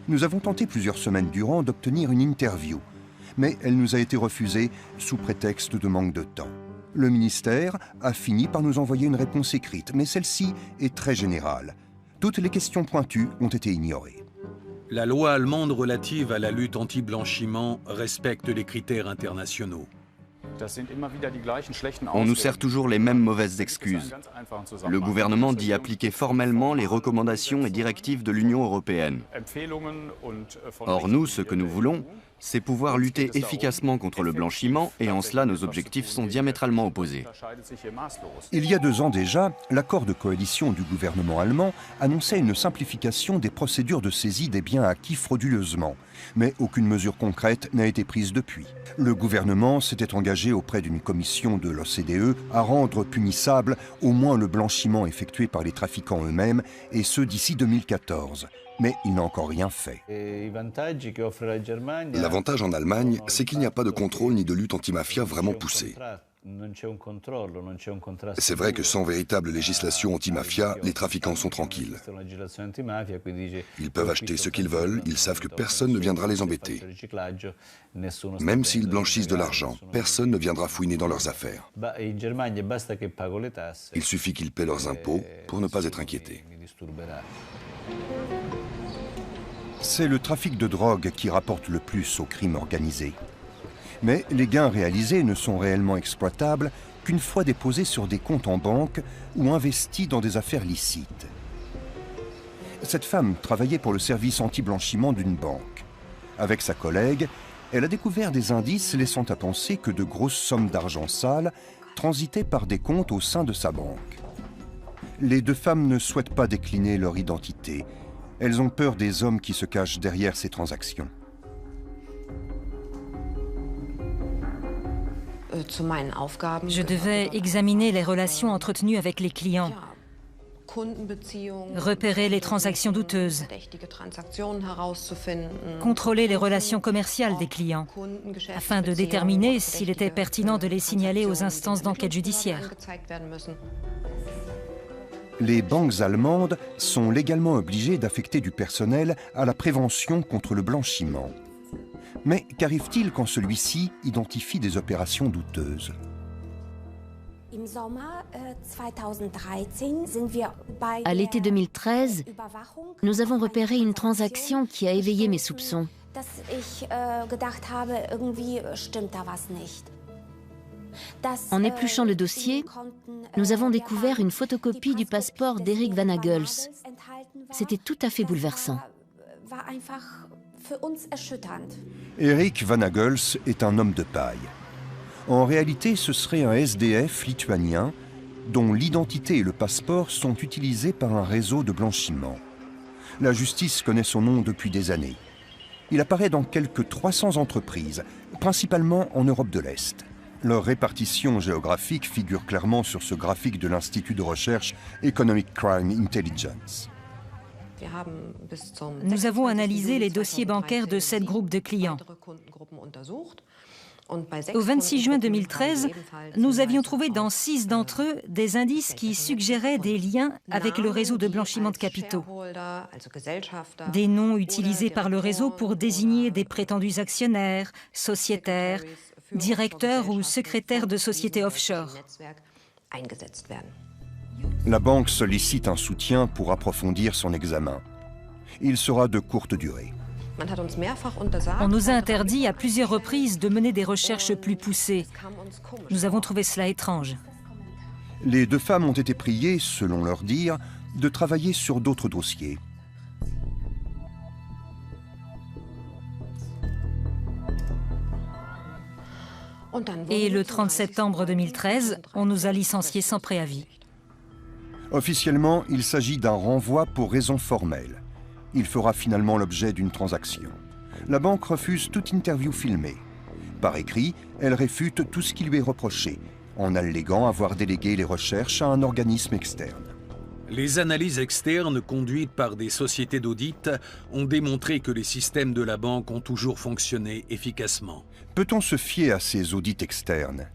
S1: Nous avons tenté plusieurs semaines durant d'obtenir une interview, mais elle nous a été refusée sous prétexte de manque de temps. Le ministère a fini par nous envoyer une réponse écrite, mais celle-ci est très générale. Toutes les questions pointues ont été ignorées.
S8: La loi allemande relative à la lutte anti-blanchiment respecte les critères internationaux.
S5: On nous sert toujours les mêmes mauvaises excuses. Le gouvernement dit appliquer formellement les recommandations et directives de l'Union européenne. Or, nous, ce que nous voulons, c'est pouvoir lutter efficacement contre le blanchiment et en cela nos objectifs sont diamétralement opposés.
S1: Il y a 2 ans déjà, l'accord de coalition du gouvernement allemand annonçait une simplification des procédures de saisie des biens acquis frauduleusement. Mais aucune mesure concrète n'a été prise depuis. Le gouvernement s'était engagé auprès d'une commission de l'OCDE à rendre punissable au moins le blanchiment effectué par les trafiquants eux-mêmes, et ce d'ici 2014. Mais il n'a encore rien fait.
S3: L'avantage en Allemagne, c'est qu'il n'y a pas de contrôle ni de lutte anti-mafia vraiment poussée. C'est vrai que sans véritable législation anti-mafia, les trafiquants sont tranquilles. Ils peuvent acheter ce qu'ils veulent, ils savent que personne ne viendra les embêter. Même s'ils blanchissent de l'argent, personne ne viendra fouiner dans leurs affaires. Il suffit qu'ils paient leurs impôts pour ne pas être inquiétés.
S1: C'est le trafic de drogue qui rapporte le plus au crime organisé. Mais les gains réalisés ne sont réellement exploitables qu'une fois déposés sur des comptes en banque ou investis dans des affaires licites. Cette femme travaillait pour le service anti-blanchiment d'une banque. Avec sa collègue, elle a découvert des indices laissant à penser que de grosses sommes d'argent sale transitaient par des comptes au sein de sa banque. Les 2 femmes ne souhaitent pas décliner leur identité. Elles ont peur des hommes qui se cachent derrière ces transactions.
S7: Je devais examiner les relations entretenues avec les clients, repérer les transactions douteuses, contrôler les relations commerciales des clients, afin de déterminer s'il était pertinent de les signaler aux instances d'enquête judiciaire.
S1: Les banques allemandes sont légalement obligées d'affecter du personnel à la prévention contre le blanchiment. Mais qu'arrive-t-il quand celui-ci identifie des opérations douteuses?
S12: À l'été 2013, nous avons repéré une transaction qui a éveillé mes soupçons. En épluchant le dossier, nous avons découvert une photocopie du passeport d'Eric Van Agels. C'était tout à fait bouleversant.
S1: Eric Van Agels est un homme de paille. En réalité, ce serait un SDF lituanien dont l'identité et le passeport sont utilisés par un réseau de blanchiment. La justice connaît son nom depuis des années. Il apparaît dans quelques 300 entreprises, principalement en Europe de l'Est. Leur répartition géographique figure clairement sur ce graphique de l'Institut de recherche Economic Crime Intelligence.
S7: Nous avons analysé les dossiers bancaires de 7 groupes de clients. Au 26 juin 2013, nous avions trouvé dans 6 d'entre eux des indices qui suggéraient des liens avec le réseau de blanchiment de capitaux. Des noms utilisés par le réseau pour désigner des prétendus actionnaires, sociétaires, directeurs ou secrétaires de sociétés offshore.
S1: La banque sollicite un soutien pour approfondir son examen. Il sera de courte durée.
S7: On nous a interdit à plusieurs reprises de mener des recherches plus poussées. Nous avons trouvé cela étrange.
S1: Les 2 femmes ont été priées, selon leur dire, de travailler sur d'autres dossiers.
S7: Et le 30 septembre 2013, on nous a licenciés sans préavis.
S1: Officiellement, il s'agit d'un renvoi pour raison formelle. Il fera finalement l'objet d'une transaction. La banque refuse toute interview filmée. Par écrit, elle réfute tout ce qui lui est reproché, en alléguant avoir délégué les recherches à un organisme externe.
S8: Les analyses externes conduites par des sociétés d'audit ont démontré que les systèmes de la banque ont toujours fonctionné efficacement.
S1: Peut-on se fier à ces audits externes?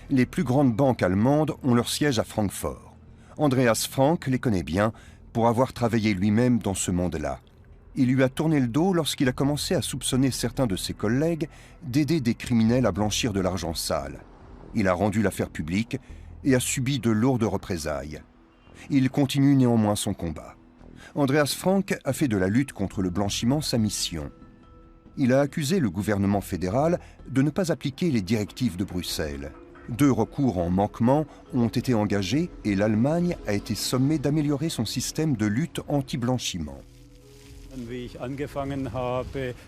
S1: Les plus grandes banques allemandes ont leur siège à Francfort. Andreas Frank les connaît bien pour avoir travaillé lui-même dans ce monde-là. Il lui a tourné le dos lorsqu'il a commencé à soupçonner certains de ses collègues d'aider des criminels à blanchir de l'argent sale. Il a rendu l'affaire publique et a subi de lourdes représailles. Il continue néanmoins son combat. Andreas Frank a fait de la lutte contre le blanchiment sa mission. Il a accusé le gouvernement fédéral de ne pas appliquer les directives de Bruxelles. 2 recours en manquement ont été engagés et l'Allemagne a été sommée d'améliorer son système de lutte anti-blanchiment.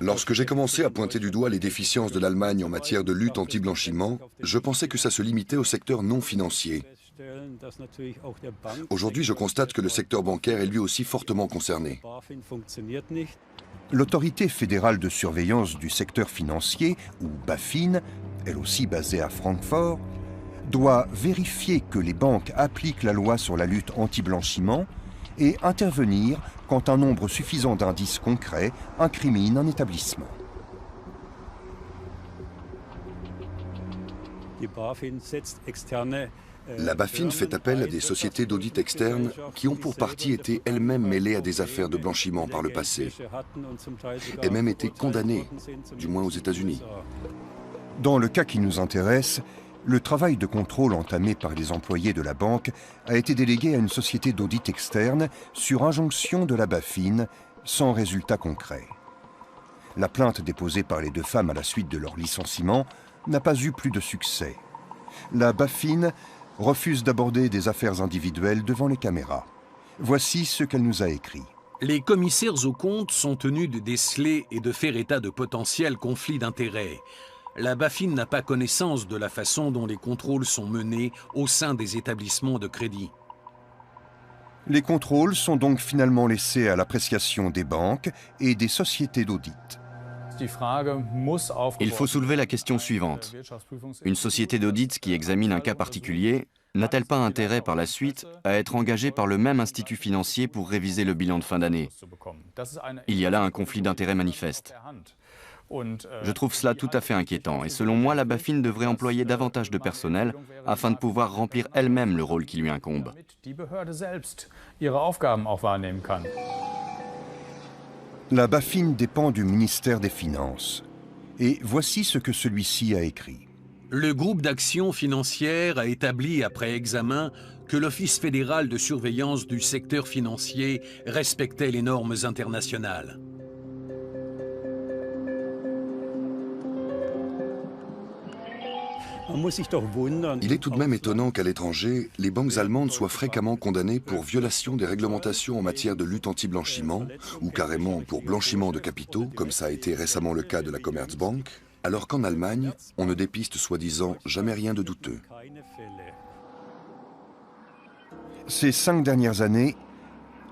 S3: Lorsque j'ai commencé à pointer du doigt les déficiences de l'Allemagne en matière de lutte anti-blanchiment, je pensais que ça se limitait au secteur non financier. Aujourd'hui, je constate que le secteur bancaire est lui aussi fortement concerné.
S1: L'autorité fédérale de surveillance du secteur financier, ou BaFin, elle aussi basée à Francfort, doit vérifier que les banques appliquent la loi sur la lutte anti-blanchiment et intervenir quand un nombre suffisant d'indices concrets incrimine un établissement.
S3: La BaFin fait appel à des sociétés d'audit externes qui ont pour partie été elles-mêmes mêlées à des affaires de blanchiment par le passé et même été condamnées, du moins aux États-Unis.
S1: Dans le cas qui nous intéresse, le travail de contrôle entamé par les employés de la banque a été délégué à une société d'audit externe sur injonction de la BaFin, sans résultat concret. La plainte déposée par les 2 femmes à la suite de leur licenciement n'a pas eu plus de succès. La BaFin refuse d'aborder des affaires individuelles devant les caméras. Voici ce qu'elle nous a écrit.
S8: Les commissaires aux comptes sont tenus de déceler et de faire état de potentiels conflits d'intérêts. La BaFin n'a pas connaissance de la façon dont les contrôles sont menés au sein des établissements de crédit.
S1: Les contrôles sont donc finalement laissés à l'appréciation des banques et des sociétés d'audit.
S5: Il faut soulever la question suivante. Une société d'audit qui examine un cas particulier n'a-t-elle pas intérêt par la suite à être engagée par le même institut financier pour réviser le bilan de fin d'année? Il y a là un conflit d'intérêts manifeste. Je trouve cela tout à fait inquiétant et selon moi, la BaFin devrait employer davantage de personnel afin de pouvoir remplir elle-même le rôle qui lui incombe.
S1: La BaFin dépend du ministère des Finances. Et voici ce que celui-ci a écrit.
S8: Le groupe d'action financière a établi après examen que l'Office fédéral de surveillance du secteur financier respectait les normes internationales.
S3: Il est tout de même étonnant qu'à l'étranger, les banques allemandes soient fréquemment condamnées pour violation des réglementations en matière de lutte anti-blanchiment ou carrément pour blanchiment de capitaux, comme ça a été récemment le cas de la Commerzbank, alors qu'en Allemagne, on ne dépiste soi-disant jamais rien de douteux.
S1: Ces 5 dernières années,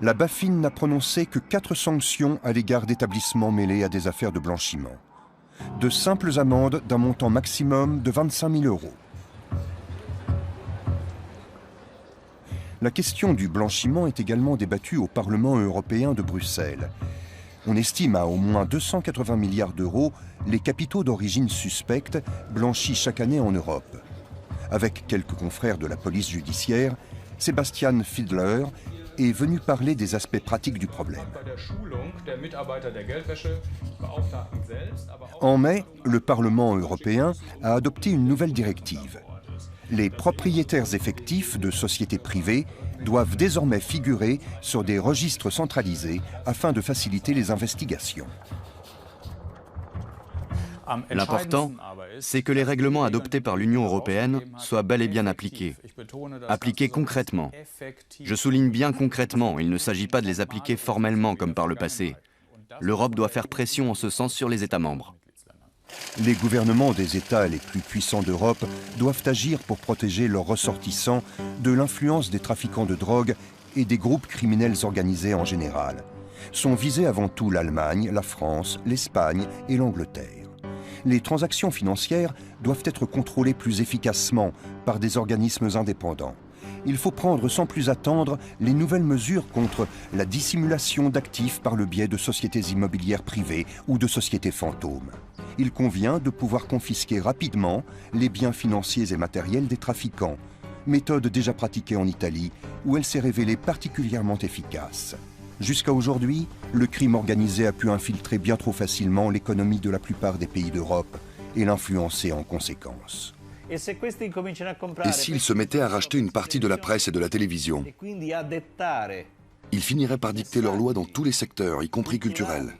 S1: la BaFin n'a prononcé que 4 sanctions à l'égard d'établissements mêlés à des affaires de blanchiment. De simples amendes d'un montant maximum de 25 000 €. La question du blanchiment est également débattue au Parlement européen de Bruxelles. On estime à au moins 280 milliards d'euros les capitaux d'origine suspecte blanchis chaque année en Europe. Avec quelques confrères de la police judiciaire, Sebastian Fiedler est venu parler des aspects pratiques du problème. En mai, le Parlement européen a adopté une nouvelle directive. Les propriétaires effectifs de sociétés privées doivent désormais figurer sur des registres centralisés afin de faciliter les investigations.
S5: L'important, c'est que les règlements adoptés par l'Union européenne soient bel et bien appliqués. Appliqués concrètement. Je souligne bien concrètement, il ne s'agit pas de les appliquer formellement comme par le passé. L'Europe doit faire pression en ce sens sur les États membres.
S1: Les gouvernements des États les plus puissants d'Europe doivent agir pour protéger leurs ressortissants de l'influence des trafiquants de drogue et des groupes criminels organisés en général. Sont visés avant tout l'Allemagne, la France, l'Espagne et l'Angleterre. Les transactions financières doivent être contrôlées plus efficacement par des organismes indépendants. Il faut prendre sans plus attendre les nouvelles mesures contre la dissimulation d'actifs par le biais de sociétés immobilières privées ou de sociétés fantômes. Il convient de pouvoir confisquer rapidement les biens financiers et matériels des trafiquants, méthode déjà pratiquée en Italie où elle s'est révélée particulièrement efficace. Jusqu'à aujourd'hui, le crime organisé a pu infiltrer bien trop facilement l'économie de la plupart des pays d'Europe et l'influencer en conséquence.
S3: Et s'ils se mettaient à racheter une partie de la presse et de la télévision, ils finiraient par dicter leurs lois dans tous les secteurs, y compris culturels.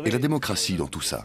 S3: Et la démocratie dans tout ça?